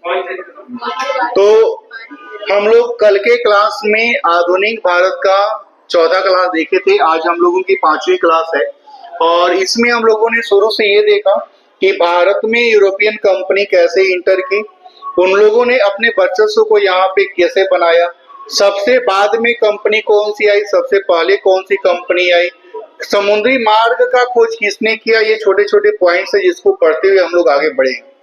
तो हम लोग कल के क्लास में आधुनिक भारत का चौथा क्लास देखे थे। आज हम लोगों की पांचवी क्लास है और इसमें हम लोगों ने शुरू से ये देखा कि भारत में यूरोपियन कंपनी कैसे इंटर की, उन लोगों ने अपने वर्चस्व को यहाँ पे कैसे बनाया, सबसे बाद में कंपनी कौन सी आई, सबसे पहले कौन सी कंपनी आई, समुद्री मार्ग का खोज किसने किया। ये छोटे छोटे पॉइंट्स है जिसको पढ़ते हुए हम लोग आगे बढ़े।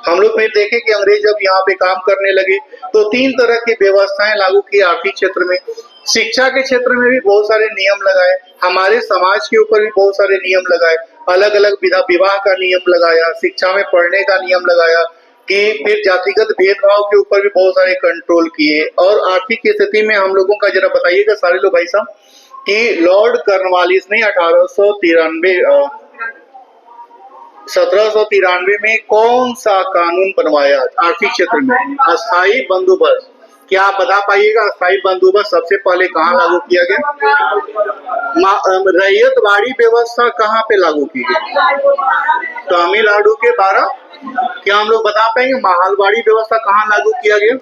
हम लोग फिर देखे कि अंग्रेज जब यहाँ पे काम करने लगे तो तीन तरह की व्यवस्थाएं लागू की आर्थिक क्षेत्र में, शिक्षा के क्षेत्र में भी बहुत सारे नियम लगाए, हमारे समाज के ऊपर भी बहुत सारे नियम लगाए, अलग अलग विवाह का नियम लगाया, शिक्षा में पढ़ने का नियम लगाया, कि फिर जातिगत भेदभाव के ऊपर भी बहुत सारे कंट्रोल किए। और आर्थिक स्थिति में हम लोगों का जरा बताइएगा सारे लोग भाई साहब कि लॉर्ड कॉर्नवालिस ने 1793 में कौन सा कानून बनवाया आर्थिक क्षेत्र में? अस्थायी बंदोबस्त। क्या आप बता पाइएगा अस्थायी बंदोबस्त सबसे पहले कहाँ लागू किया गया? रैयतवाड़ी व्यवस्था कहाँ पे लागू की गई? तमिलनाडु के 12। क्या हम लोग बता पाएंगे महलवाड़ी व्यवस्था कहाँ लागू किया गया?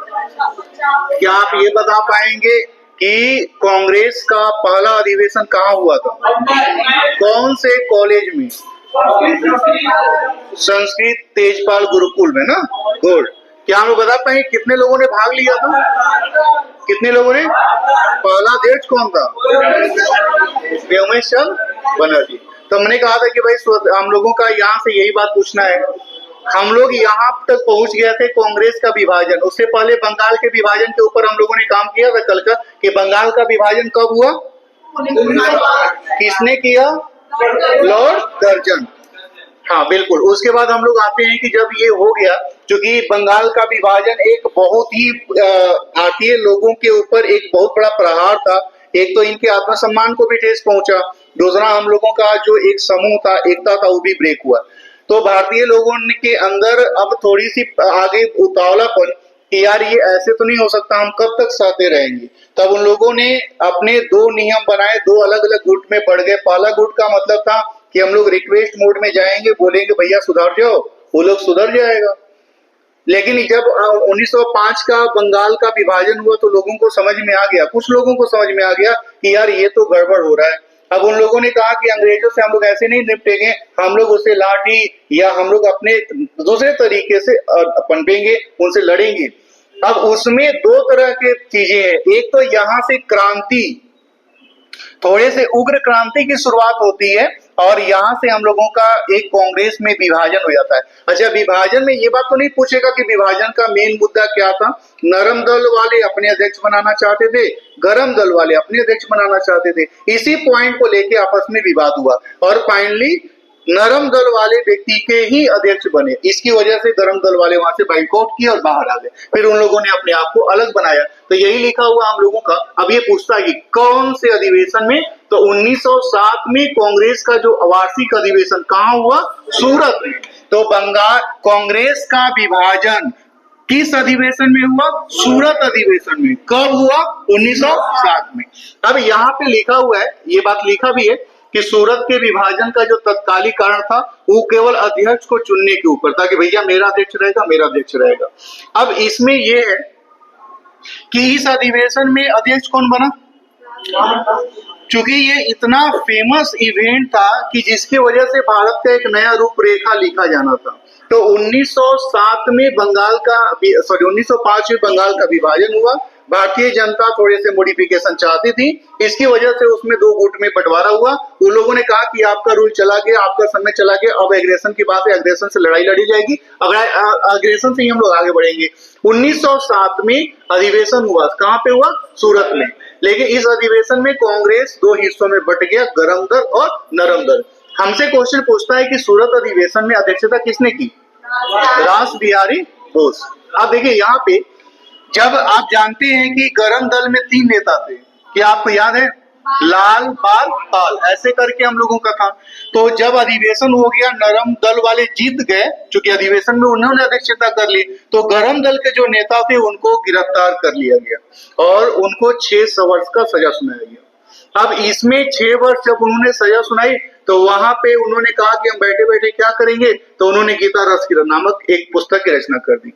क्या आप ये बता पाएंगे कि कांग्रेस का पहला अधिवेशन कहाँ हुआ था? कौन से कॉलेज में? संस्कृत तेजपाल गुरुकुल में ना। गुड। क्या हम लोग बता पाएंगे कितने लोगों ने भाग लिया था? कितने लोगों ने? पहला अध्यक्ष कौन था? व्योमेश चंद्र बनर्जी। तो हमने कहा था कि भाई हम लोगों का यहाँ से यही बात पूछना है। हम लोग यहाँ तक पहुंच गए थे कांग्रेस का विभाजन, उससे पहले बंगाल के विभाजन के ऊपर हम लोगों ने काम किया था कल का, कि बंगाल का विभाजन कब हुआ, किसने किया? Lord Curzon. हाँ बिल्कुल। उसके बाद हम लोग आते हैं कि जब ये हो गया, क्योंकि बंगाल का विभाजन एक बहुत ही भारतीय लोगों के ऊपर एक बहुत बड़ा प्रहार था। एक तो इनके आत्मसम्मान को भी ठेस पहुंचा, दूसरा हम लोगों का जो एक समूह था, एकता था, वो भी ब्रेक हुआ। तो भारतीय लोगों के अंदर अब थोड़ी सी आगे उतावलापन कि यार ये ऐसे तो नहीं हो सकता, हम कब तक सहते रहेंगे। तब उन लोगों ने अपने दो नियम बनाए, दो अलग अलग गुट में बढ़ गए। पहला गुट का मतलब था कि हम लोग रिक्वेस्ट मोड में जाएंगे, बोलेंगे भैया सुधर जाओ, वो लोग सुधर जाएगा। लेकिन जब 1905 का बंगाल का विभाजन हुआ तो लोगों को समझ में आ गया, कुछ लोगों को समझ में आ गया कि यार ये तो गड़बड़ हो रहा है। अब उन लोगों ने कहा कि अंग्रेजों से हम लोग ऐसे नहीं निपटेंगे, हम लोग उससे लाठी या हम लोग अपने दूसरे तरीके से पनपेंगे, उनसे लड़ेंगे। अब उसमें दो तरह के चीजें हैं। एक तो यहाँ से क्रांति, थोड़े से उग्र क्रांति की शुरुआत होती है और यहाँ से हम लोगों का एक कांग्रेस में विभाजन हो जाता है। अच्छा, विभाजन में ये बात तो नहीं पूछेगा कि विभाजन का मेन मुद्दा क्या था। नरम दल वाले अपने अध्यक्ष बनाना चाहते थे, गरम दल वाले अपने अध्यक्ष बनाना चाहते थे। इसी पॉइंट को लेके आपस में विवाद हुआ और फाइनली नरम दल वाले व्यक्ति के ही अध्यक्ष बने। इसकी वजह से गरम दल वाले वहां से बाइकआउट किए और बाहर आ गए। फिर उन लोगों ने अपने आप को अलग बनाया। तो यही लिखा हुआ हम लोगों का। अब ये पूछता है कि कौन से अधिवेशन में? तो 1907 में कांग्रेस का जो वार्षिक अधिवेशन कहाँ हुआ? सूरत में। तो बंगाल कांग्रेस का विभाजन किस अधिवेशन में हुआ? सूरत अधिवेशन में। कब हुआ? 1907 में। अब यहाँ पे लिखा हुआ है, ये बात लिखा भी है कि सूरत के विभाजन का जो तत्कालिक कारण था वो केवल अध्यक्ष को चुनने के ऊपर था कि भैया मेरा अध्यक्ष रहेगा, मेरा अध्यक्ष रहेगा। अब इसमें ये है कि इस अधिवेशन में अध्यक्ष कौन बना? चूंकि ये इतना फेमस इवेंट था कि जिसकी वजह से भारत का एक नया रूपरेखा लिखा जाना था। तो 1907 में 1905 में बंगाल का विभाजन हुआ। भारतीय जनता थोड़े से मॉडिफिकेशन चाहती थी, इसकी वजह से उसमें दो गुट में बंटवारा हुआ। उन लोगों ने कहा कि आपका रूल चला गया, आपका समय चला गया, अब एग्रेशन की बात है, एग्रेशन से लड़ाई लड़ी जाएगी, एग्रेशन से ही हम लोग आगे बढ़ेंगे। 1907 में अधिवेशन हुआ, कहाँ पे हुआ? सूरत में। लेकिन इस अधिवेशन में कांग्रेस दो हिस्सों में बट गया, गरम दल और नरम दल। हमसे क्वेश्चन पूछता है कि सूरत अधिवेशन में अध्यक्षता किसने की? रास बिहारी बोस। अब देखिए यहाँ पे जब आप जानते हैं कि गरम दल में 3 नेता थे, क्या आपको याद है? लाल, बाल, पाल, ऐसे करके हम लोगों का था। तो जब अधिवेशन हो गया, नरम दल वाले जीत गए, क्योंकि अधिवेशन में उन्होंने अध्यक्षता कर ली, तो गरम दल के जो नेता थे उनको गिरफ्तार कर लिया गया और उनको 6 वर्ष का सजा सुनाया गया। अब इसमें 6 वर्ष जब उन्होंने सजा सुनाई तो वहां पे उन्होंने कहा कि हम बैठे बैठे क्या करेंगे, तो उन्होंने गीता रस नामक एक पुस्तक की रचना कर दी।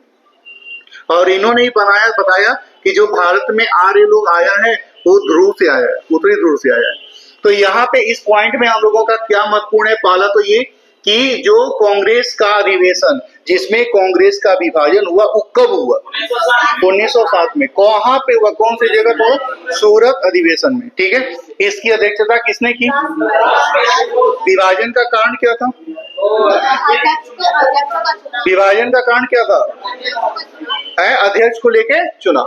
और इन्होंने ही बताया कि जो भारत में आर्य लोग आया है वो ध्रुव से आया है, उत्तरी ध्रुव से आया है। तो यहाँ पे इस पॉइंट में हम लोगों का क्या महत्वपूर्ण है, पहला तो ये कि जो कांग्रेस का अधिवेशन जिसमें कांग्रेस का विभाजन हुआ वो कब हुआ, 1907 में। कहाँ पे हुआ, कौन सी जगह पर, सूरत अधिवेशन में, ठीक है। इसकी अध्यक्षता किसने की, विभाजन का कारण क्या था, विभाजन का कारण क्या था, अध्यक्ष को लेके चुना।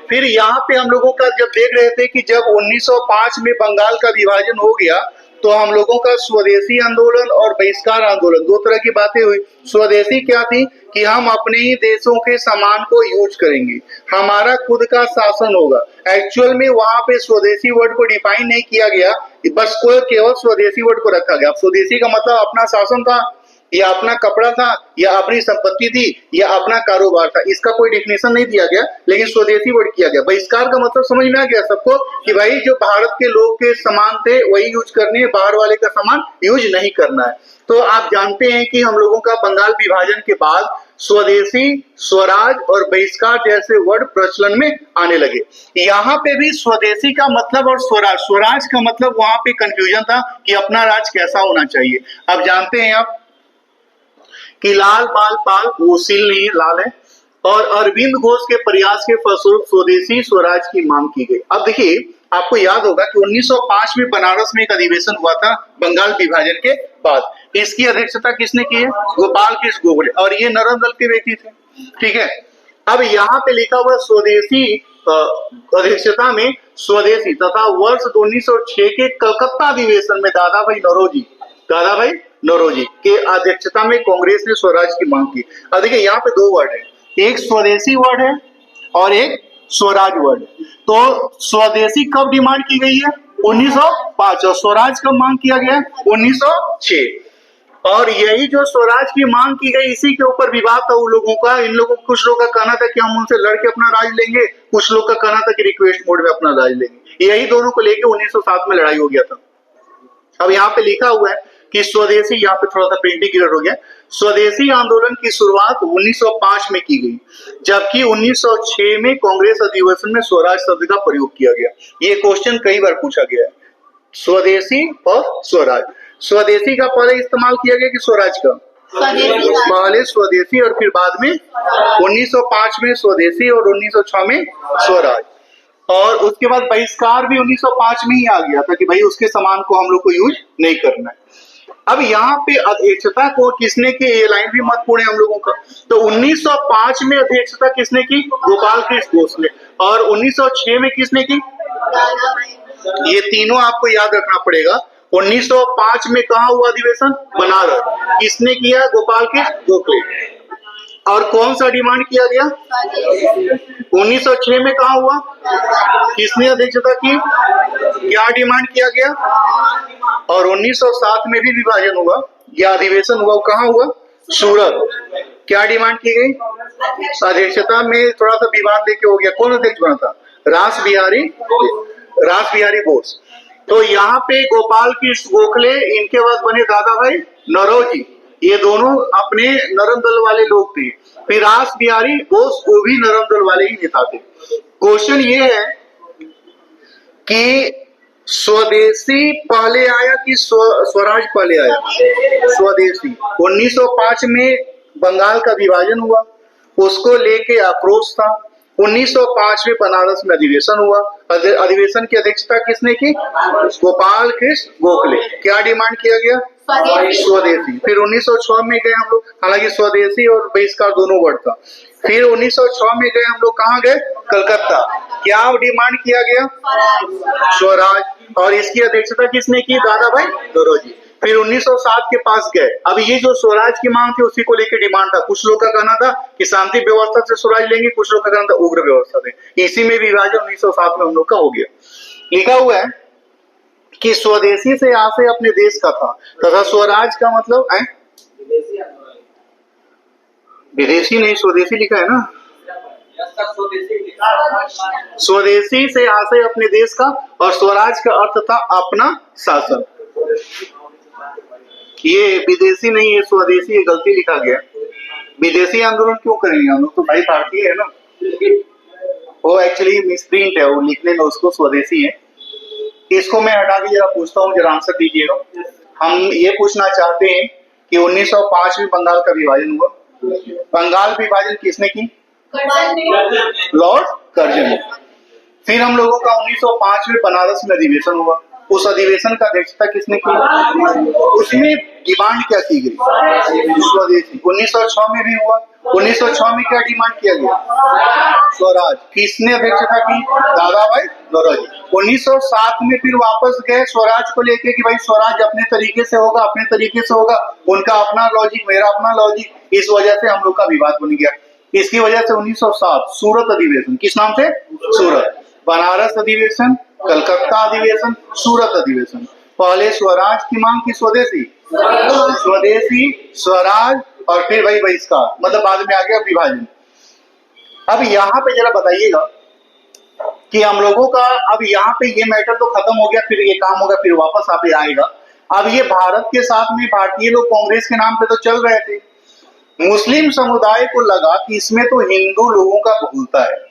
फिर यहाँ पे हम लोगों का जब देख रहे थे कि जब 1905 में बंगाल का विभाजन हो गया तो हम लोगों का स्वदेशी आंदोलन और बहिष्कार आंदोलन, दो तरह की बातें हुई। स्वदेशी क्या थी कि हम अपने ही देशों के सामान को यूज करेंगे, हमारा खुद का शासन होगा। एक्चुअल में वहां पे स्वदेशी वर्ड को डिफाइन नहीं किया गया, बस कोई केवल स्वदेशी वर्ड को रखा गया। स्वदेशी का मतलब अपना शासन था या अपना कपड़ा था या अपनी संपत्ति थी या अपना कारोबार था, इसका कोई डिफिनेशन नहीं दिया गया, लेकिन स्वदेशी वर्ड किया गया। बहिष्कार का मतलब समझ में आ गया सबको कि भाई जो भारत के लोग के सामान थे वही यूज करने, बाहर वाले का सामान यूज नहीं करना है। तो आप जानते हैं कि हम लोगों का बंगाल विभाजन के बाद स्वदेशी, स्वराज और बहिष्कार जैसे वर्ड प्रचलन में आने लगे। यहाँ पे भी स्वदेशी का मतलब और स्वराज का मतलब वहां पे कंफ्यूजन था कि अपना राज कैसा होना चाहिए। अब जानते हैं आप कि लाल बाल पाल वो सील नहीं लाल है, और अरविंद घोष के प्रयास के फलस्वरूप स्वदेशी स्वराज की मांग की गई। अब देखिए आपको याद होगा कि 1905 में बनारस में एक अधिवेशन हुआ था बंगाल विभाजन के बाद। इसकी अध्यक्षता किसने की है, गोपाल कृष्ण गोखले, और ये नरम दल के व्यक्ति थे, ठीक है। अब यहाँ पे लिखा हुआ स्वदेशी अध्यक्षता में स्वदेशी तथा वर्ष 1906 के कलकत्ता अधिवेशन में दादा भाई नौरोजी के अध्यक्षता में कांग्रेस ने स्वराज की मांग की। अब देखिए यहाँ पे दो वर्ड है, एक स्वदेशी वर्ड है और एक स्वराज वर्ड। तो स्वदेशी कब डिमांड की गई है, 1905, और स्वराज कब मांग किया गया, 1906। और यही जो स्वराज की मांग की गई इसी के ऊपर विवाद था उन लोगों का। इन लोगों कुछ लोगों का कहना था कि हम उनसे लड़के अपना राज लेंगे, कुछ लोग का कहना था कि रिक्वेस्ट मोड में अपना राज लेंगे। यही दोनों को लेके 1907 में लड़ाई हो गया था। अब यहाँ पे लिखा हुआ है कि स्वदेशी, यहाँ पे थोड़ा सा प्रिंटिंग एरर हो गया, स्वदेशी आंदोलन की शुरुआत 1905 में की गई, जबकि 1906 में कांग्रेस अधिवेशन में स्वराज शब्द का प्रयोग किया गया। ये क्वेश्चन कई बार पूछा गया है, स्वदेशी और स्वराज। स्वदेशी का पहले इस्तेमाल किया गया कि स्वराज का, पहले स्वदेशी और फिर बाद में 1905 में स्वदेशी और 1906 में स्वराज। और उसके बाद बहिष्कार भी 1905 में ही आ गया था कि भाई उसके सामान को हम लोग को यूज नहीं करना है। अब यहाँ पे अध्यक्षता को किसने की, ये लाइन भी महत्वपूर्ण है हम लोगों का। तो 1905 में अध्यक्षता किसने की, गोपाल कृष्ण गोखले, और 1906 में किसने की, ये तीनों आपको याद रखना पड़ेगा। 1905 में कहा हुआ अधिवेशन, बनारस, किसने किया, गोपाल कृष्ण गोखले। और कौन सा डिमांड किया गया, 1906 में कहा हुआ, किसने अध्यक्षता की, क्या डिमांड किया गया। और 1907 में भी विभाजन हुआ या अधिवेशन हुआ, कहाँ हुआ, सूरत, क्या डिमांड की गई, अध्यक्षता में थोड़ा सा विवाद लेके हो गया। कौन अध्यक्ष बना था, रास बिहारी बोस। तो यहाँ पे गोपाल कृष्ण गोखले, इनके बाद बने दादा भाई नौरोजी, ये दोनों अपने नरम दल वाले लोग थे। फिर रास बिहारी बोस, वो भी नरम दल वाले ही नेता थे। क्वेश्चन ये है कि स्वदेशी पहले आया कि स्वराज पहले आया, स्वदेशी। 1905 में बंगाल का विभाजन हुआ, उसको लेके आक्रोश था। 1905 में बनारस में अधिवेशन हुआ, अधिवेशन की अध्यक्षता किसने की, गोपाल कृष्ण गोखले। क्या डिमांड किया गया, स्वदेशी। फिर 1906 में गए हम लोग, हालांकि स्वदेशी और बहिष्कार दोनों वर्ड था। फिर 1906 में गए हम लोग, कहाँ गए, कलकत्ता, क्या डिमांड किया गया, स्वराज, और इसकी अध्यक्षता किसने की, दादा भाई नौरोजी। फिर 1907 के पास गए। अब ये जो स्वराज की मांग थी उसी को लेकर डिमांड था। कुछ लोग का कहना था कि शांति व्यवस्था से स्वराज लेंगे, कुछ लोग का कहना था उग्र व्यवस्था से। इसी में विभाजन 1907 में हम लोग का हो गया। लिखा हुआ है कि स्वदेशी से आशय अपने देश का था तथा स्वराज का मतलब है विदेशी नहीं, स्वदेशी लिखा है ना, स्वदेशी से आशय अपने देश का, और स्वराज का अर्थ था अपना शासन। ये विदेशी नहीं है, स्वदेशी, ये गलती लिखा गया। विदेशी आंदोलन क्यों करेंगे हम लोग, तो भाई भारतीय है ना। वो एक्चुअली मिसप्रिंट है, वो लिखने में उसको स्वदेशी है। इसको मैं हटा के जरा पूछता हूँ, जरा आंसर दीजिएगा। हम ये पूछना चाहते हैं कि 1905 में बंगाल का विभाजन हुआ। बंगाल विभाजन किसने की? Lord Curzon. फिर हम लोगों का 1905 में बनारस में अधिवेशन हुआ। उस अधिवेशन का अध्यक्षता किसने की? उसमें डिमांड क्या की गई? स्वदेशी। 1906 में भी हुआ। 1906 में क्या डिमांड किया गया? स्वराज। किसने अध्यक्षता की? दादा भाई नौरोजी। 1907 में फिर वापस गए स्वराज को लेके कि भाई स्वराज अपने तरीके से होगा, अपने तरीके से होगा, उनका अपना लॉजिक, मेरा अपना लॉजिक। इस वजह से हम लोग का विवाद बन गया। इसकी वजह से 1907 सूरत अधिवेशन, किस नाम से? सूरत। बनारस अधिवेशन, कलकत्ता अधिवेशन, सूरत अधिवेशन। पहले स्वराज की मांग की स्वदेशी, स्वदेशी, स्वराज, और फिर भाई बहिष्कार, मतलब बाद में आ गया विभाजन। अब यहाँ पे जरा बताइएगा कि हम लोगों का अब यहाँ पे ये मैटर तो खत्म हो गया, फिर ये काम होगा, फिर वापस आप आएगा। अब ये भारत के साथ में भारतीय लोग कांग्रेस के नाम पे तो चल रहे थे। मुस्लिम समुदाय को लगा कि इसमें तो हिंदू लोगों का बहुलता है,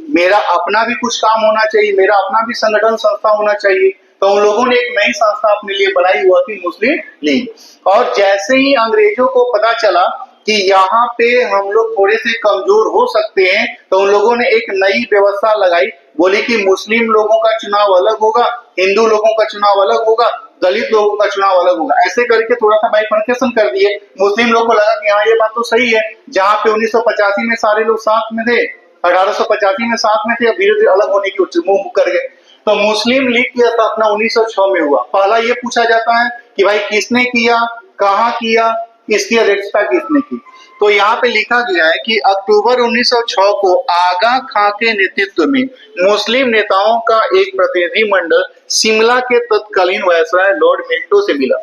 मेरा अपना भी कुछ काम होना चाहिए, मेरा अपना भी संगठन संस्था होना चाहिए। तो उन लोगों ने एक नई संस्था अपने लिए बनाई, हुआ थी मुस्लिम लीग। और जैसे ही अंग्रेजों को पता चला कि यहाँ पे हम लोग थोड़े से कमजोर हो सकते हैं, तो उन लोगों ने एक नई व्यवस्था लगाई। बोली कि मुस्लिम लोगों का चुनाव अलग होगा, हिंदू लोगों का चुनाव अलग होगा, दलित लोगों का चुनाव अलग होगा। ऐसे करके थोड़ा सा बाइफर्केशन कर दिए। मुस्लिम लोगों को लगा कि हाँ ये बात तो सही है, जहाँ पे 1985 में सारे लोग साथ में थे, 1885 में साथ में थे, अब धीरे धीरे अलग होने की मुंह कर गए। तो मुस्लिम लीग की स्थापना 1906 में हुआ। पहला ये पूछा जाता है कि भाई किसने किया, कहाँ किया, इसकी अध्यक्षता किसने की? तो यहाँ पे लिखा गया है कि अक्टूबर 1906 को आगा खां के नेतृत्व में मुस्लिम नेताओं का एक प्रतिनिधि मंडल शिमला के तत्कालीन वायसराय लॉर्ड मिंटो से मिला।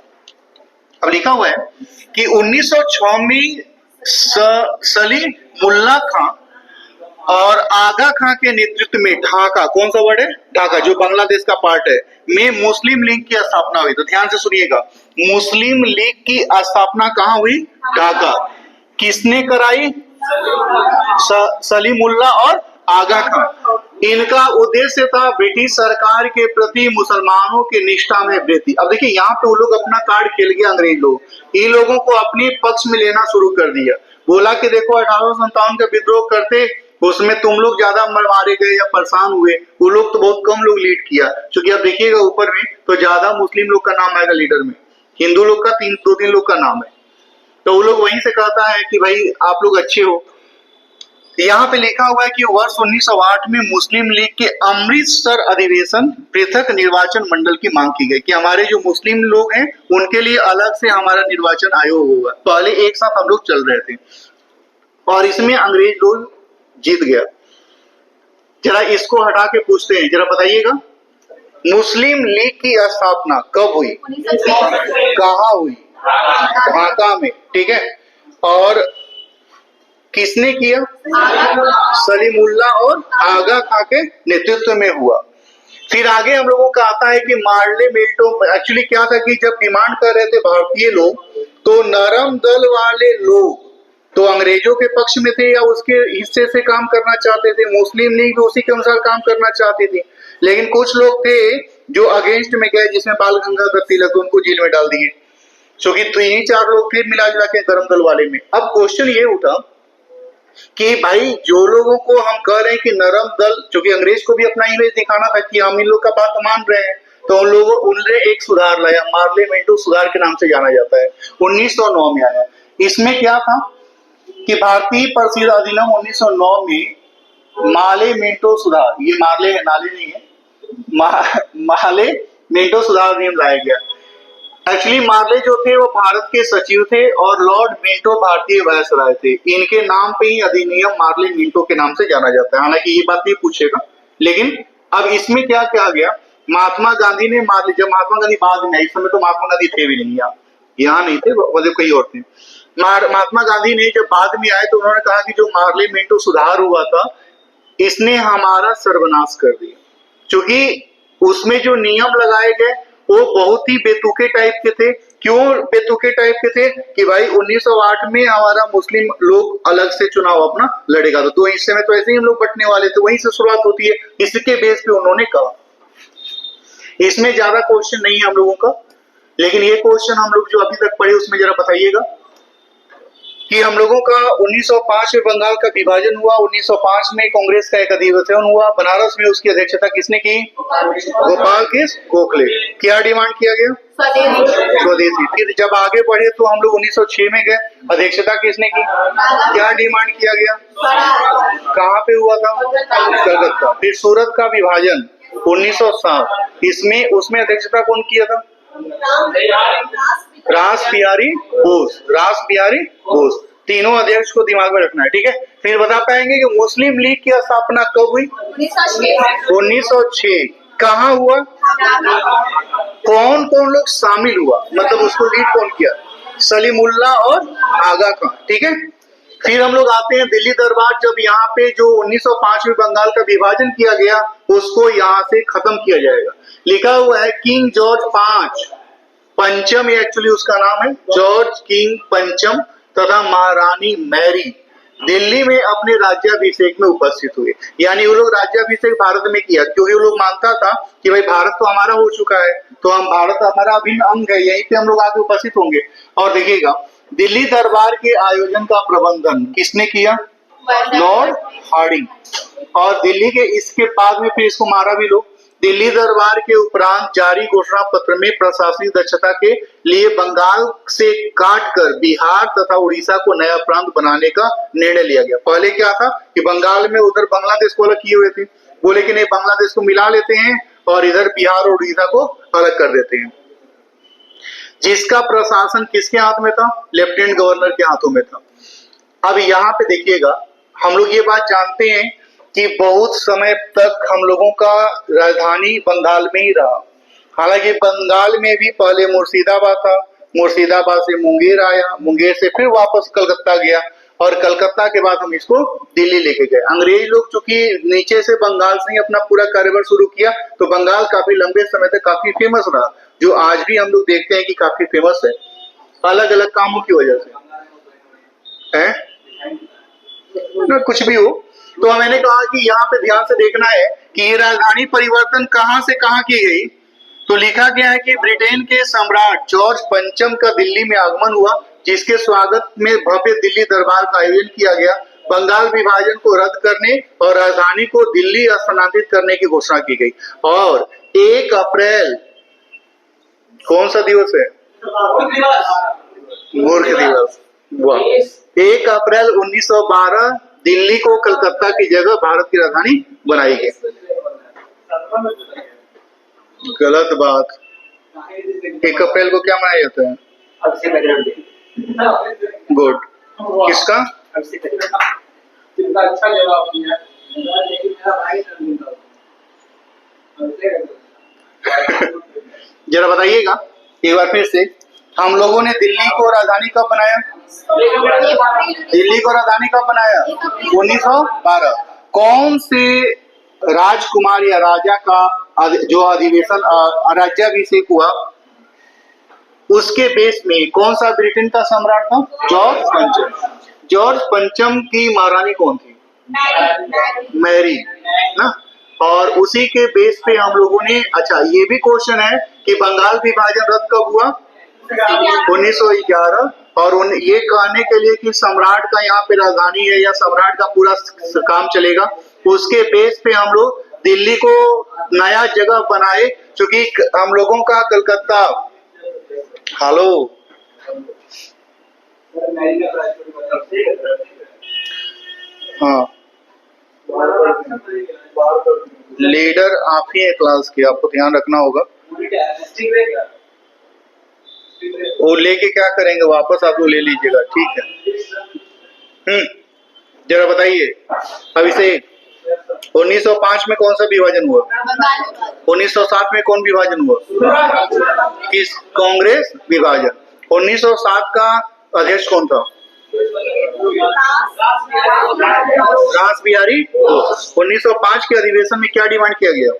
अब लिखा हुआ है कि 1906 में सलीम उल्लाह खां और आगा खां के नेतृत्व में ढाका, कौन सा वर्ड है? ढाका, जो बांग्लादेश का पार्ट है, में मुस्लिम लीग की स्थापना हुई। तो ध्यान से सुनिएगा, मुस्लिम लीग की स्थापना कहाँ हुई? ढाका। किसने कराई? सलीमुल्लाह और आगा खां। इनका उद्देश्य था ब्रिटिश सरकार के प्रति मुसलमानों की निष्ठा में वृद्धि। अब देखिए यहाँ पे वो लोग अपना कार्ड खेल गया, अंग्रेज लोग इन लोगों को अपने पक्ष में लेना शुरू कर दिया। बोला कि देखो 1857 का विद्रोह करते, उसमें तुम लोग ज्यादा मारे गए या परेशान हुए, वो लोग तो बहुत कम लोग लीड किया। क्योंकि अब देखिएगा ऊपर में तो ज्यादा मुस्लिम लोग का नाम आएगा लीडर में, हिंदू लोग का 2-3 लोग का नाम है। तो वो लोग वहीं से कहता है कि भाई आप लोग अच्छे हो। यहाँ पे लिखा हुआ है कि वर्ष 1908 में मुस्लिम लीग के अमृतसर अधिवेशन पृथक निर्वाचन मंडल की मांग की गई कि हमारे जो मुस्लिम लोग हैं उनके लिए अलग से हमारा निर्वाचन आयोग होगा। पहले एक साथ हम लोग चल रहे थे और इसमें अंग्रेज लोग जीत गया। जरा इसको हटा के पूछते हैं, जरा बताइएगा मुस्लिम लीग की स्थापना कब हुई, कहाँ हुई? ढाका में, ठीक है। और किसने किया? सलीमुल्लाह और आगा खां के नेतृत्व में हुआ। फिर आगे हम लोगों का आता है कि मार्ले मिंटो, एक्चुअली क्या था कि जब डिमांड कर रहे थे भारतीय लोग, तो नरम दल वाले लोग तो अंग्रेजों के पक्ष में थे या उसके हिस्से से काम करना चाहते थे, मुस्लिम लीग भी उसी के अनुसार काम करना चाहती थी। लेकिन कुछ लोग थे जो अगेंस्ट में गए, जिसमें बाल गंगाधर तिलक, उनको जेल में डाल दिए। क्योंकि 3-4 लोग फिर मिला जुला के नरम दल वाले में। अब क्वेश्चन ये उठा कि भाई जो लोगों को हम कह रहे हैं कि नरम दल, क्योंकि अंग्रेज को भी अपना इमेज दिखाना था कि हम इन लोग का बात मान रहे हैं, तो उन लोगों उनने एक सुधार लाया, मार्ले मिंटो सुधार के नाम से जाना जाता है, 1909 में आया। इसमें क्या था कि भारतीय प्रसिद्ध अधिनियम 1909 में माले मिंटो सुधार, ये मार्ले है, नाले नहीं है, माले मिंटो सुधार अधिनियम लाया गया। एक्चुअली मार्ले जो थे वो भारत के सचिव थे और लॉर्ड मिंटो भारतीय वायसराय थे। इनके नाम पे ही अधिनियम मार्ले मिंटो के नाम से जाना जाता है। हालांकि ये बात नहीं पूछेगा, लेकिन अब इसमें क्या कहा गया, महात्मा गांधी ने मार्ले, जब महात्मा गांधी बाद में, इस समय तो महात्मा गांधी थे भी नहीं, यहाँ नहीं थे, मतलब कई और थे। महात्मा गांधी ने जब बाद में आए तो उन्होंने कहा कि जो मार्ले मिंटो सुधार हुआ था इसने हमारा सर्वनाश कर दिया, क्योंकि उसमें जो नियम लगाए गए वो बहुत ही बेतुके टाइप के थे। क्यों बेतुके टाइप के थे कि भाई 1908 में हमारा मुस्लिम लोग अलग से चुनाव अपना लड़ेगा, तो 2 हिस्से में तो ऐसे ही हम लोग बंटने वाले थे, वहीं से शुरुआत होती है, इसके बेस पे उन्होंने कहा। इसमें ज्यादा क्वेश्चन नहीं है हम लोगों का, लेकिन ये क्वेश्चन हम लोग जो अभी तक पढ़े उसमें जरा बताइएगा कि हम लोगों का 1905 में बंगाल का विभाजन हुआ, 1905 में कांग्रेस का एक अधिवेशन हुआ, बनारस में उसकी अध्यक्षता किसने की? गोपाल कृष्ण गोखले। क्या डिमांड किया गया? स्वदेशी। फिर जब आगे बढ़े तो हम लोग 1906 में गए, अध्यक्षता किसने की? क्या डिमांड किया गया? कहाँ पे हुआ था? कलकत्ता। फिर सूरत का विभाजन 1907, इसमें उसमें अध्यक्षता कौन किया था? रास बिहारी बोस। रास बिहारी बोस। तीनों अध्यक्ष को दिमाग में रखना है, ठीक है। फिर बता पाएंगे कि मुस्लिम लीग की स्थापना कब हुई? 1906। कहाँ हुआ? कौन कौन लोग शामिल हुआ, मतलब उसको लीड कौन किया? सलीमुल्लाह और आगा खान, ठीक है। फिर हम लोग आते हैं दिल्ली दरबार, जब यहाँ पे जो 1905 में बंगाल का विभाजन किया गया उसको यहाँ से खत्म किया जाएगा। लिखा हुआ है किंग जॉर्ज पंचम, ये एक्चुअली उसका नाम है, जॉर्ज किंग पंचम तथा महारानी मैरी दिल्ली में अपने राज्याभिषेक में उपस्थित हुए। यानी वो लोग राज्याभिषेक भारत में किया, क्योंकि वो लोग मानता था कि भाई भारत तो हमारा हो चुका है, तो हम भारत हमारा अभिन्न अंग है, यहीं पे हम लोग आके उपस्थित होंगे। और देखिएगा दिल्ली दरबार के आयोजन का प्रबंधन किसने किया? Lord Hardinge. और दिल्ली के इसके बाद में फिर इसको मारा भी लोग। दिल्ली दरबार के उपरांत जारी घोषणा पत्र में प्रशासनिक दक्षता के लिए बंगाल से काटकर बिहार तथा उड़ीसा को नया प्रांत बनाने का निर्णय लिया गया। पहले क्या था कि बंगाल में उधर बांग्लादेश को अलग किए हुए थे, बोले कि नहीं बांग्लादेश को मिला लेते हैं और इधर बिहार और उड़ीसा को अलग कर देते हैं। जिसका प्रशासन किसके हाथ में था? लेफ्टिनेंट गवर्नर के हाथों में था। अब यहाँ पे देखिएगा, हम लोग ये बात जानते हैं कि बहुत समय तक हम लोगों का राजधानी बंगाल में ही रहा। हालांकि बंगाल में भी पहले मुर्शिदाबाद था, मुर्शिदाबाद से मुंगेर आया, मुंगेर से फिर वापस कलकत्ता गया, और कलकत्ता के बाद हम इसको दिल्ली लेके गए। अंग्रेज लोग चूंकि नीचे से बंगाल से ही अपना पूरा कारोबार शुरू किया, तो बंगाल काफी लंबे समय तक काफी फेमस रहा, जो आज भी हम लोग देखते हैं कि काफी फेमस है, अलग अलग कामों की वजह से है ना, कुछ भी हो। तो मैंने कहा कि यहाँ पे ध्यान से देखना है कि ये राजधानी परिवर्तन कहाँ से कहाँ की गई। तो लिखा गया है कि ब्रिटेन के सम्राट जॉर्ज पंचम का दिल्ली में आगमन हुआ, जिसके स्वागत में भव्य दिल्ली दरबार का आयोजन किया गया। बंगाल विभाजन को रद्द करने और राजधानी को दिल्ली स्थानांतरित करने की घोषणा की गई। और 1 अप्रैल कौन सा दिवस है? मूर्ख दिवस। 1 अप्रैल 1912 दिल्ली को कलकत्ता की जगह भारत की राजधानी बनाई गई। गलत बात। 1 अप्रैल को क्या मनाया जाता है? गुड। किसका? अच्छा जवाब दिया। जरा बताइएगा एक बार फिर से, हम लोगों ने दिल्ली को राजधानी कब बनाया? दिल्ली को राजधानी कब बनाया? 1912। कौन से राजकुमार या राजा का जो अधिवेशन राज्याभिषेक हुआ, उसके बेस में कौन सा ब्रिटेन का सम्राट था? जॉर्ज पंचम। जॉर्ज पंचम की महारानी कौन थी? मैरी ना। और उसी के बेस पे हम लोगों ने, अच्छा ये भी क्वेश्चन है कि बंगाल विभाजन रद्द कब हुआ? 1911। और ये कहने के लिए कि सम्राट का यहाँ पे राजधानी है या सम्राट का पूरा काम चलेगा, उसके बेस पे हम लोग दिल्ली को नया जगह बनाए, क्योंकि हम लोगों का कलकत्ता, हेलो हाँ लीडर आप ही है क्लास के, आपको ध्यान रखना होगा। वो लेके क्या करेंगे, वापस आप वो ले लीजिएगा, ठीक है। जरा बताइए अभिषेक, 1905 में कौन सा विभाजन हुआ? 1907 में कौन विभाजन हुआ? किस? कांग्रेस विभाजन। 1907 का अध्यक्ष कौन था? रास बिहारी। 1905 के अधिवेशन में क्या डिमांड किया गया?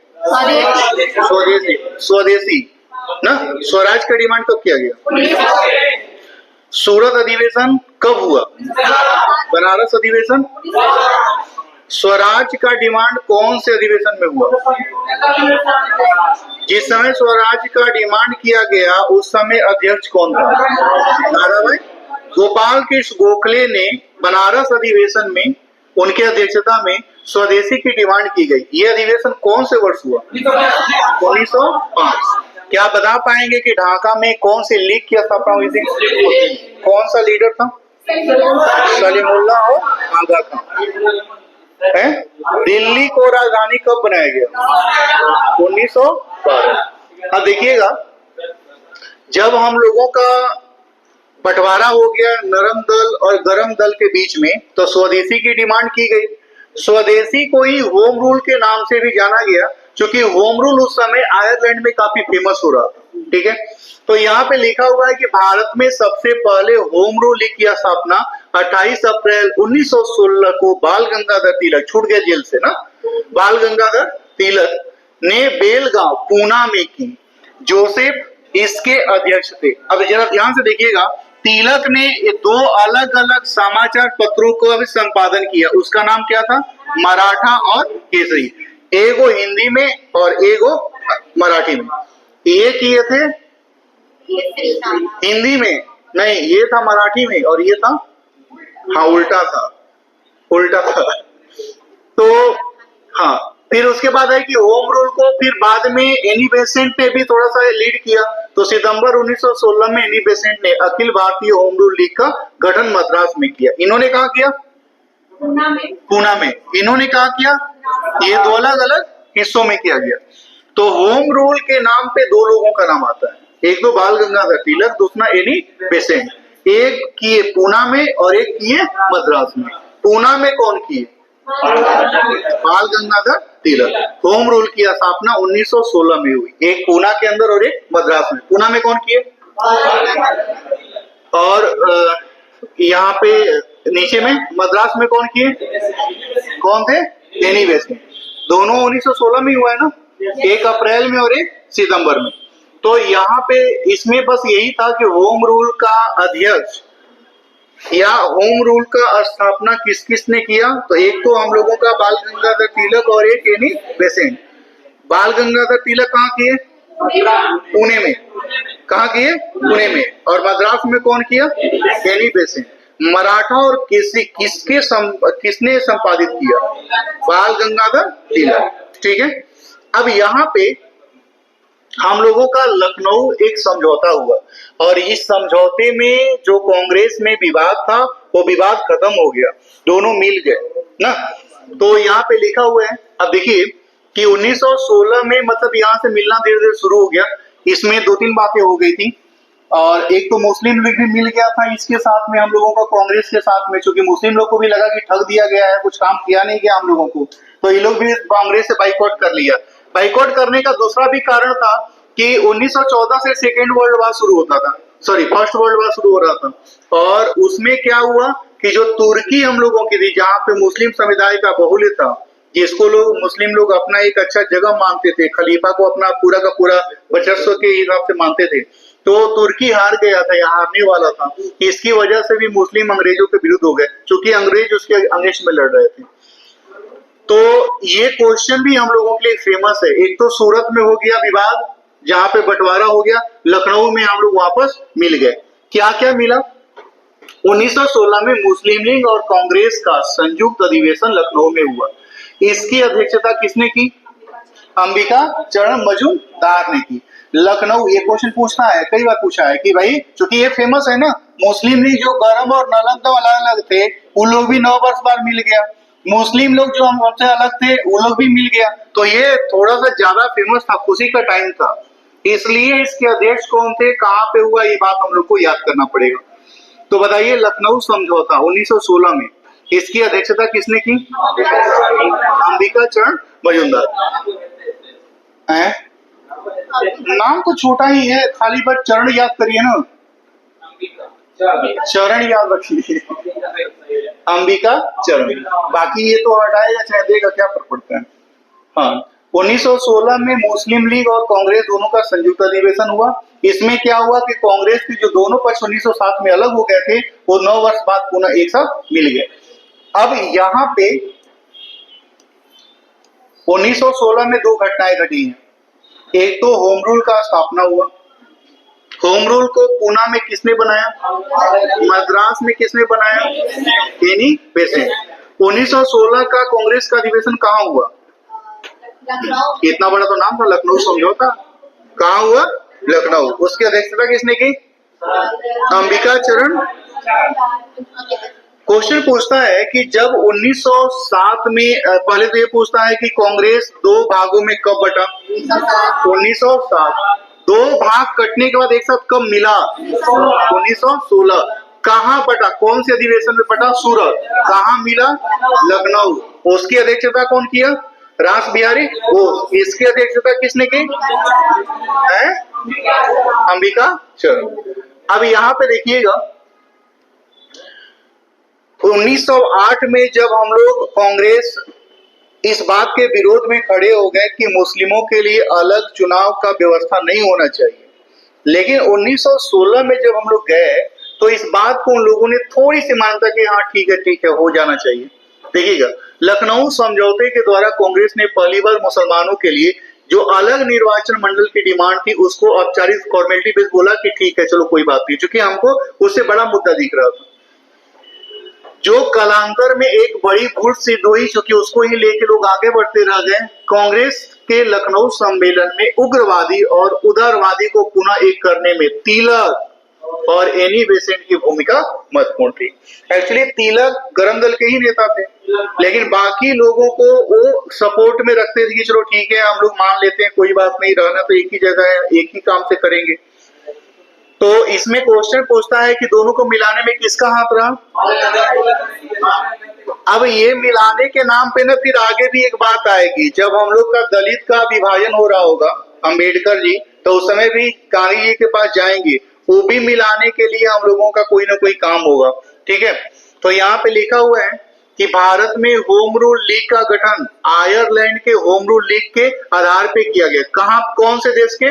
स्वदेशी। स्वदेशी ना। स्वराज का डिमांड कब किया गया? सूरत अधिवेशन कब हुआ? बनारस अधिवेशन। स्वराज का डिमांड कौन से अधिवेशन में हुआ? जिस समय स्वराज का डिमांड किया गया उस समय अध्यक्ष कौन था? दादाभाई गोपाल कृष्ण गोखले ने बनारस अधिवेशन में उनके अध्यक्षता में स्वदेशी की डिमांड की गई। ये अधिवेशन कौन से वर्ष हुआ? 1905। क्या बता पाएंगे कि ढाका में कौन सी लीग की स्थापना हुई थी? कौन सा लीडर था? सलीमुल्लाह और आगा खान। है? दिल्ली को राजधानी कब बनाया गया? 1912। अब देखिएगा, जब हम लोगों का बंटवारा हो गया नरम दल और गरम दल के बीच में, तो स्वदेशी की डिमांड की गई। स्वदेशी को ही होम रूल के नाम से भी जाना गया, क्योंकि होम रूल उस समय आयरलैंड में काफी फेमस हो रहा था। ठीक है, तो यहाँ पे लिखा हुआ है कि भारत में सबसे पहले होम रूल लीग की स्थापना 28 अप्रैल 1916 को बाल गंगाधर तिलक, छूट गया जेल से ना, बाल गंगाधर तिलक ने बेलगांव पूना में की। जोसेफ इसके अध्यक्ष थे। अब जरा ध्यान से देखिएगा, तिलक ने 2 अलग अलग समाचार पत्रों का भी संपादन किया। उसका नाम क्या था? मराठा और केसरी। एगो हिंदी में और एगो मराठी में। ये किए थे हिंदी में, नहीं ये था मराठी में और ये था, हाँ उल्टा था, उल्टा था। तो हाँ, फिर उसके बाद है कि होम रूल को फिर बाद में एनी बेसेंट ने भी थोड़ा सा लीड किया। तो सितंबर 1916 में एनी बेसेंट ने Akhil Bharatiya home rule league का गठन मद्रास में किया। इन्होंने कहा किया? पूना में। इन्होंने कहा किया? ये 2 अलग अलग हिस्सों में किया गया। तो होम रूल के नाम पे 2 लोगों का नाम आता है, एक तो बाल गंगाधर तिलक, दूसरा एनी बेसेंट। एक किए पूना में और एक किए मद्रास में। पूना में कौन किए? बाल गंगाधर तिलक। होम रूल की स्थापना 1916 में हुई, एक पूना के अंदर और एक मद्रास में। पूना में कौन किए? और यहाँ पे नीचे में मद्रास में कौन किए? कौन थे? Annie Besant. दोनों 1916 में हुआ है ना, एक अप्रैल में और एक सितंबर में। तो यहाँ पे इसमें बस यही था कि होम रूल का अध्यक्ष या होम रूल का स्थापना किस किस ने किया। तो एक तो हम लोगों का बाल गंगाधर तिलक और एक एनी बेसेंट। बाल गंगाधर तिलक कहाँ किए? पुणे में। कहाँ किए? पुणे में। और मद्रास में कौन किया? Annie Besant. मराठा और किसने संपादित किया? बाल गंगाधर तिलक। ठीक है, अब यहाँ पे हम लोगों का लखनऊ एक समझौता हुआ और इस समझौते में जो कांग्रेस में विवाद था वो विवाद खत्म हो गया, दोनों मिल गए ना। तो यहाँ पे लिखा हुआ है, अब देखिए कि 1916 में मतलब यहाँ से मिलना धीरे धीरे शुरू हो गया। इसमें 2-3 बातें हो गई थी और एक तो मुस्लिम लीग भी मिल गया था इसके साथ में हम लोगों का कांग्रेस के साथ में, क्योंकि मुस्लिम लोग को भी लगा कि ठग दिया गया है, कुछ काम किया नहीं गया हम लोगों को, तो ये लोग भी कांग्रेस से बाइकआउट कर लिया। बाइकआउट करने का दूसरा भी कारण था कि 1914 से सेकेंड वर्ल्ड वार शुरू होता था, सॉरी फर्स्ट वर्ल्ड वार शुरू हो रहा था। और उसमें क्या हुआ कि जो तुर्की हम लोगों की थी, जहाँ पे मुस्लिम समुदाय का बहुल्य था, जिसको मुस्लिम लोग अपना एक अच्छा जगह मानते थे, खलीफा को अपना पूरा का पूरा वर्चस्व के हिसाब से मानते थे, तो तुर्की हार गया था, यहाँ हारने वाला था। इसकी वजह से भी मुस्लिम अंग्रेजों के विरुद्ध हो गए, क्योंकि अंग्रेज उसके अंगेंस्ट में लड़ रहे थे। तो ये क्वेश्चन भी हम लोगों के लिए फेमस है। एक तो सूरत में हो गया विवाद, जहां पे बंटवारा हो गया, लखनऊ में हम लोग वापस मिल गए। क्या क्या मिला? 1916 में मुस्लिम लीग और कांग्रेस का संयुक्त अधिवेशन लखनऊ में हुआ। इसकी अध्यक्षता किसने की? अंबिका चरण मजूमदार ने की। लखनऊ, ये क्वेश्चन पूछना है, कई बार पूछा है कि भाई चूंकि ये फेमस है ना, मुस्लिम लीग जो गरम और नालंदा अलग अलग थे, उन लोग भी 9 वर्ष बाद मिल गया। मुस्लिम लोग जो हमसे अलग थे वो लोग भी मिल गया, तो ये थोड़ा सा ज्यादा फेमस था, खुशी का टाइम था, इसलिए इसके अध्यक्ष कौन थे, कहाँ पे हुआ, ये बात हम लोग को याद करना पड़ेगा। तो बताइए, लखनऊ समझौता 1916 में, इसकी अध्यक्षता किसने की? अंबिका चरण मजूमदार। नाम तो छोटा ही है, खाली बस चरण याद करिए ना, चरण याद रखिए, अंबिका चरण। बाकी ये तो हटाएगा चाहे देगा, क्या फर्क पड़ता है। हाँ, 1916 में मुस्लिम लीग और कांग्रेस दोनों का संयुक्त अधिवेशन हुआ। इसमें क्या हुआ कि कांग्रेस के जो दोनों पक्ष 1907 में अलग हो गए थे वो 9 वर्ष बाद पुनः एक साथ मिल गए। अब यहाँ पे 1916 में दो घटनाएं घटी हैं। एक तो होम रूल का स्थापना हुआ। होम रूल को पूना में किसने बनाया? मद्रास में किसने बनाया? Annie Besant. 1916 का कांग्रेस का अधिवेशन कहाँ हुआ? इतना बड़ा तो नाम था, लखनऊ समझौता। कहाँ हुआ? लखनऊ। उसकी अध्यक्षता किसने की? अंबिका चरण। क्वेश्चन पूछता है कि जब 1907 में पहले तो ये पूछता है कि कांग्रेस दो भागों में कब बटा? 1907। दो भाग कटने के बाद एक साथ कब मिला? 1916। कहाँ बटा? कौन से अधिवेशन में बटा? सूरत। कहाँ मिला? लखनऊ। उसकी अध्यक्षता कौन किया? रास बिहारी बोस। इसकी अध्यक्षता किसने की? है अंबिका चरण। अब यहाँ पे देखिएगा 1908 में जब हम लोग कांग्रेस इस बात के विरोध में खड़े हो गए कि मुस्लिमों के लिए अलग चुनाव का व्यवस्था नहीं होना चाहिए, लेकिन 1916 में जब हम लोग गए तो इस बात को उन लोगों ने थोड़ी सी मान्यता कि हाँ ठीक है हो जाना चाहिए। देखिएगा लखनऊ समझौते के द्वारा कांग्रेस ने पहली बार मुसलमानों के लिए जो अलग निर्वाचन मंडल की डिमांड थी उसको औपचारिक फॉर्मेलिटी बेस बोला कि ठीक है चलो कोई बात नहीं, क्योंकि हमको उससे बड़ा मुद्दा दिख रहा था जो कालांतर में एक बड़ी भूल सिद्ध हुई, क्योंकि उसको ही लेके लोग आगे बढ़ते रह गए। कांग्रेस के लखनऊ सम्मेलन में उग्रवादी और उदारवादी को पुनः एक करने में तिलक और एनी बेसेंट की भूमिका महत्वपूर्ण थी। एक्चुअली तिलक गरम दल के ही नेता थे, लेकिन बाकी लोगों को वो सपोर्ट में रखते थे कि चलो ठीक है हम लोग मान लेते हैं, कोई बात नहीं, रहना तो एक ही जगह है, एक ही काम से करेंगे। तो इसमें क्वेश्चन पूछता है कि दोनों को मिलाने में किसका हाथ रहा? अब ये मिलाने के नाम पे ना फिर आगे भी एक बात आएगी, जब हम लोग का दलित का विभाजन हो रहा होगा अंबेडकर जी, तो उस समय भी गांधी जी के पास जाएंगे, वो भी मिलाने के लिए हम लोगों का कोई ना कोई काम होगा। ठीक है, तो यहाँ पे लिखा हुआ है कि भारत में होम रूल लीग का गठन आयरलैंड के होम रूल लीग के आधार पे किया गया। कहाँ? कौन से देश के?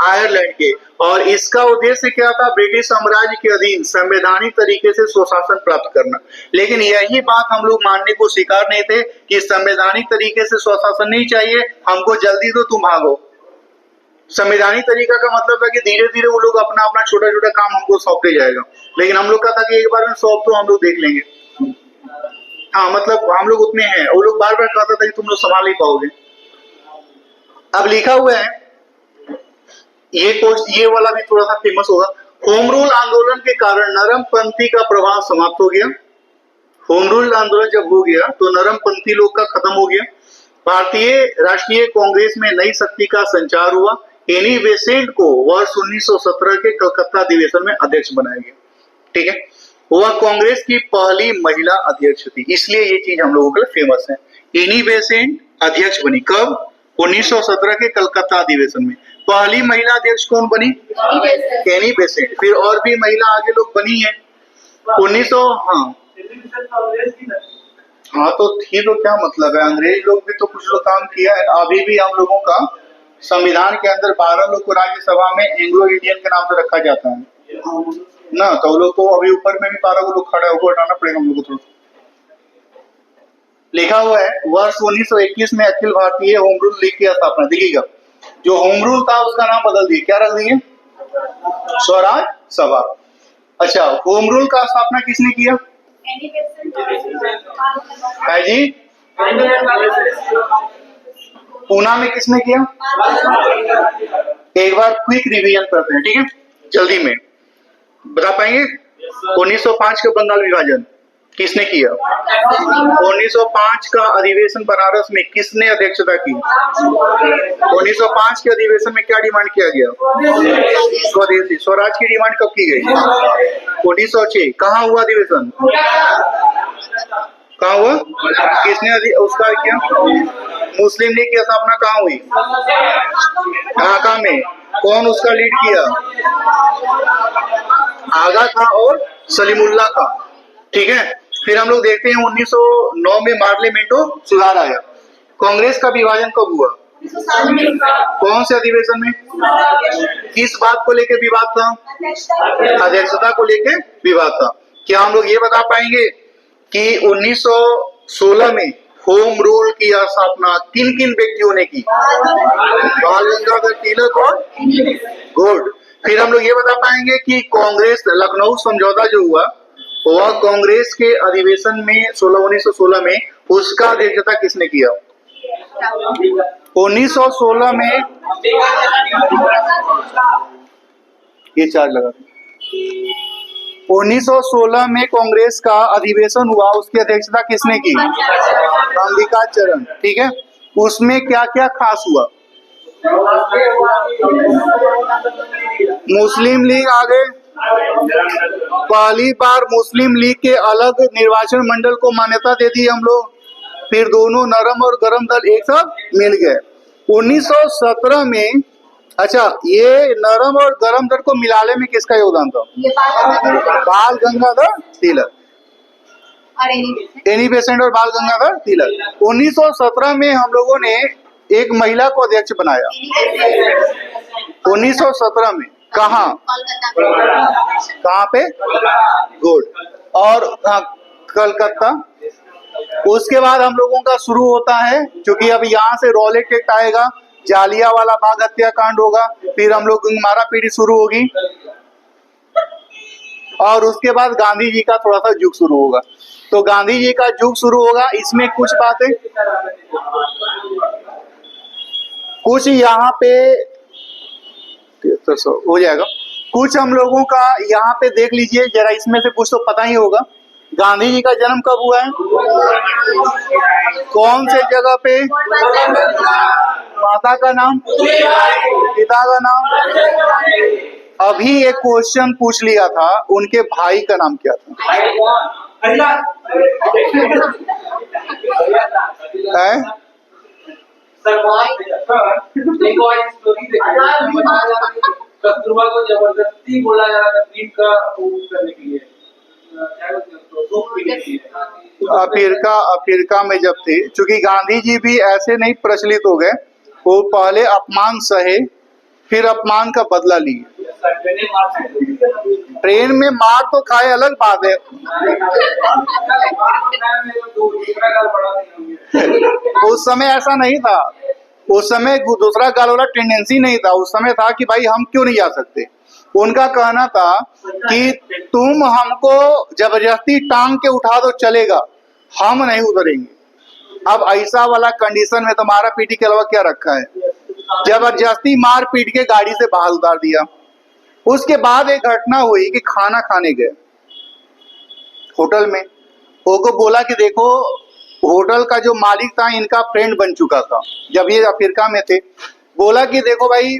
आयरलैंड के। और इसका उद्देश्य क्या था? ब्रिटिश साम्राज्य के अधीन संवैधानिक तरीके से स्वशासन प्राप्त करना। लेकिन यही बात हम लोग मानने को स्वीकार नहीं थे कि संवैधानिक तरीके से स्वशासन नहीं चाहिए, हमको जल्दी दो, तुम भागो। संवैधानिक तरीका का मतलब है कि धीरे धीरे वो लोग अपना अपना छोटा छोटा काम हमको सौंपते जाएगा, लेकिन हम लोग का था कि एक बार में सौंप तो हम लोग देख लेंगे। हाँ मतलब हम लोग उतने हैं, वो लोग बार बार कहता था कि तुम लोग संभाल नहीं पाओगे। अब लिखा हुआ है ये वाला भी थोड़ा सा फेमस होगा। होम रूल आंदोलन के कारण नरमपंथी का प्रभाव समाप्त हो गया। होम रूल आंदोलन जब हो गया तो नरमपंथी लोग का खत्म हो गया। भारतीय राष्ट्रीय कांग्रेस में नई शक्ति का संचार हुआ। एनी बेसेंट को वर्ष 1917 के कलकत्ता अधिवेशन में अध्यक्ष बनाया गया। ठीक है, वह कांग्रेस की पहली महिला अध्यक्ष थी, इसलिए ये चीज हम लोगों के लिए फेमस है। एनी बेसेंट अध्यक्ष बनी कब? 1917 के कलकत्ता अधिवेशन में। पहली महिला अध्यक्ष कौन बनी? Annie Besant. फिर और भी महिला आगे लोग बनी है 1900। हाँ तो थी तो क्या मतलब है, अंग्रेज लोग भी तो कुछ लोग काम किया है। अभी भी हम लोगों का संविधान के अंदर 12 लोग को राज्यसभा में एंग्लो इंडियन के नाम से रखा जाता है ना, तो वो लोग को अभी ऊपर में भी 12 लोग खड़ा होकर हटाना पड़ेगा हम लोग को। थोड़ा लिखा हुआ है वर्ष 1921 में Akhil Bharatiya home rule league की स्थापना। देखिएगा जो होम रूल था उसका नाम बदल दिए, क्या रख दिए? स्वराज सभा। अच्छा, होम रूल का स्थापना किसने किया है जी? पूना में किसने किया? एक बार क्विक रिवीजन करते हैं, ठीक है, जल्दी में बता पाएंगे? 1905 का बंगाल विभाजन किसने किया? 1905 का अधिवेशन बनारस में किसने अध्यक्षता की? 1905 के अधिवेशन में क्या डिमांड किया गया? स्वदेशी स्वराज की डिमांड कब की गई? 1906। कहाँ हुआ अधिवेशन? कहाँ हुआ? किसने उसका किया? मुस्लिम लीग की स्थापना कहाँ हुई? ढाका में। कौन उसका लीड किया? आगा था और सलीमुल्लाह था। ठीक है, फिर हम लोग देखते हैं 1909 में पार्लियामेंटो सुधार आया। कांग्रेस का विभाजन कब हुआ? कौन से अधिवेशन में? किस बात को लेकर विवाद था? अध्यक्षता को लेकर विवाद था। क्या हम लोग ये बता पाएंगे कि 1916 में होम रूल की स्थापना किन किन व्यक्तियों ने की? बाल गंगाधर तिलक और गुड। फिर हम लोग ये बता पाएंगे कि कांग्रेस लखनऊ समझौता जो हुआ वह कांग्रेस के अधिवेशन में 1916 में उसका अध्यक्षता किसने किया? 1916 में ये चार्ज लगा 1916 में कांग्रेस का अधिवेशन हुआ, उसकी अध्यक्षता किसने की? अंबिका चरण। ठीक है, उसमें क्या क्या खास हुआ? मुस्लिम लीग आ गए, पहली बार मुस्लिम लीग के अलग निर्वाचन मंडल को मान्यता दे दी हम लोग। फिर दोनों नरम और गरम दल एक साथ मिल गए 1917 में। अच्छा, ये नरम और गरम दल को मिलाने में किसका योगदान था? बाल गंगाधर तिलक, एनी बेसेंट और बाल गंगाधर तिलक। 1917 में हम लोगों ने एक महिला को अध्यक्ष बनाया। 1917 में कहाँ पे? गुड। और कलकत्ता। उसके बाद हम लोगों का शुरू होता है, क्योंकि अब यहाँ से रॉलेट एक्ट आएगा, जालियांवाला बाग हत्याकांड होगा, फिर हम लोग मारा पीटी शुरू होगी, और उसके बाद गांधी जी का थोड़ा सा युग शुरू होगा। तो गांधी जी का युग शुरू होगा, इसमें कुछ बातें कुछ यहाँ पे हो जाएगा, कुछ हम लोगों का यहाँ पे देख लीजिए जरा, इसमें से कुछ तो पता ही होगा। गांधी जी का जन्म कब हुआ है? कौन से जगह पे? माता का नाम, पिता का नाम। अभी एक क्वेश्चन पूछ लिया था, उनके भाई का नाम क्या था? है? कस्तूरबा को जबरदस्ती बोला जा रहा था पीठ का करने के लिए, अफ्रीका में जब थे, चूंकि गांधी जी भी ऐसे नहीं प्रचलित हो गए, वो पहले अपमान सहे, फिर अपमान का बदला लिए। ट्रेन में मार तो खाए अलग बात है, उस समय ऐसा नहीं था, उस समय दूसरा गाल वाला टेंडेंसी नहीं था। उस समय था कि भाई हम क्यों नहीं जा सकते। उनका कहना था कि तुम हमको जबरदस्ती टांग के उठा दो चलेगा, हम नहीं उतरेंगे। अब ऐसा वाला कंडीशन में तुम्हारा पीटी के अलावा क्या रखा है? जबरदस्ती मार पीट के गाड़ी से बाहर उतार दिया। उसके बाद एक घटना हुई कि खाना खाने गए होटल में, वो बोला कि देखो होटल का जो मालिक था इनका फ्रेंड बन चुका था जब ये अफ्रीका में थे। बोला कि देखो भाई,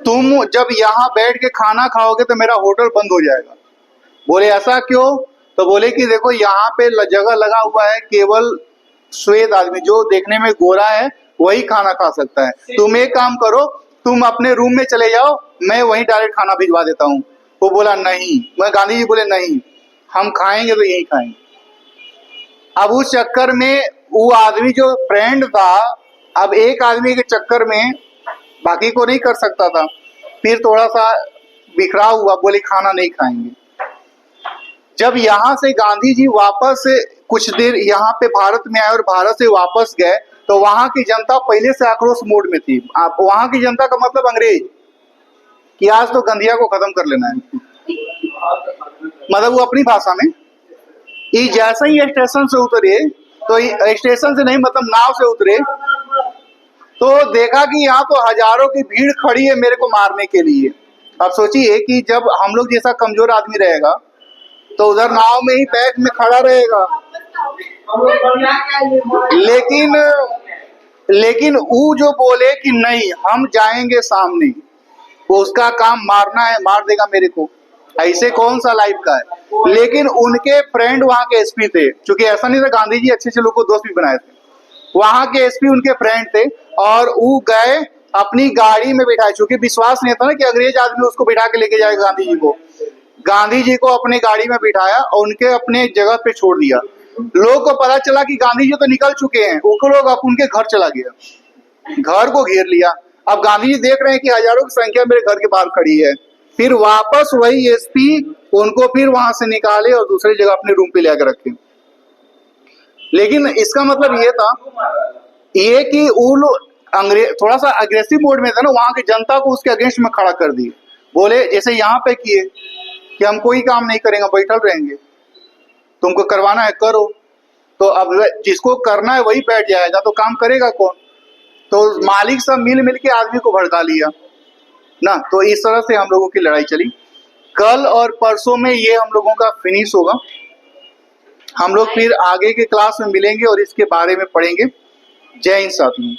तुम जब यहाँ बैठ के खाना खाओगे तो मेरा होटल बंद हो जाएगा। बोले ऐसा क्यों? तो बोले कि देखो यहाँ पे जगह लगा हुआ है, केवल श्वेत आदमी जो देखने में गोरा है वही खाना खा सकता है। तुम एक काम करो, तुम अपने रूम में चले जाओ, मैं वहीं डायरेक्ट खाना भिजवा देता हूँ। वो बोला नहीं, मैं गांधी जी बोले नहीं, हम खाएंगे तो यही खाएंगे। अब उस चक्कर में वो आदमी जो फ्रेंड था, अब एक आदमी के चक्कर में बाकी को नहीं कर सकता था, फिर थोड़ा सा बिखराव हुआ, बोले खाना नहीं खाएंगे। जब यहाँ से गांधी जी वापस कुछ देर यहाँ पे भारत में आए और भारत से वापस गए, तो वहां की जनता पहले से आक्रोश मोड में थी। आप वहां की जनता का मतलब अंग्रेज कि आज तो गंधिया को खत्म कर लेना है, मतलब वो अपनी भाषा में। ये जैसे ही स्टेशन से उतरे, तो स्टेशन से नहीं मतलब नाव से उतरे, तो देखा कि यहाँ तो हजारों की भीड़ खड़ी है मेरे को मारने के लिए। अब सोचिए कि जब हम लोग जैसा कमजोर आदमी रहेगा तो उधर नाव में ही बैग में खड़ा रहेगा, लेकिन वो जो बोले कि नहीं हम जाएंगे सामने, वो उसका काम मारना है, मार देगा मेरे को, ऐसे कौन सा लाइफ का है। लेकिन उनके फ्रेंड वहां के एसपी थे, क्योंकि ऐसा नहीं था, गांधी जी अच्छे अच्छे लोग को दोस्त भी बनाए थे, वहां के एसपी उनके फ्रेंड थे, और वो गए अपनी गाड़ी में बिठाए, क्योंकि विश्वास नहीं था ना कि अंग्रेज आदमी उसको बिठा के लेके जाएगा गांधी जी को। गांधी जी को अपनी गाड़ी में बिठाया और उनके अपने जगह पे छोड़ दिया। लोगों को पता चला कि गांधी जी तो निकल चुके हैं, वो लोग अब उनके घर चला गया, घर को घेर लिया। अब गांधी जी देख रहे हैं कि हजारों की संख्या मेरे घर के बाहर खड़ी है, फिर वापस वही एसपी उनको फिर वहां से निकाले और दूसरी जगह अपने रूम पे लेकर रखे। लेकिन इसका मतलब ये था ये कि वो लोग अंग्रेज थोड़ा सा अग्रेसिव मोड में था ना, वहां की जनता को उसके अगेंस्ट में खड़ा कर दिए। बोले जैसे यहाँ पे किए कि हम कोई काम नहीं करेंगे, बैठल रहेंगे, तुमको करवाना है करो। तो अब जिसको करना है वही बैठ जाएगा, तो काम करेगा कौन? तो मालिक सब मिल मिल के आदमी को भड़का लिया ना। तो इस तरह से हम लोगों की लड़ाई चली। कल और परसों में ये हम लोगों का फिनिश होगा। हम लोग फिर आगे के क्लास में मिलेंगे और इसके बारे में पढ़ेंगे। जय हिंद साथियों।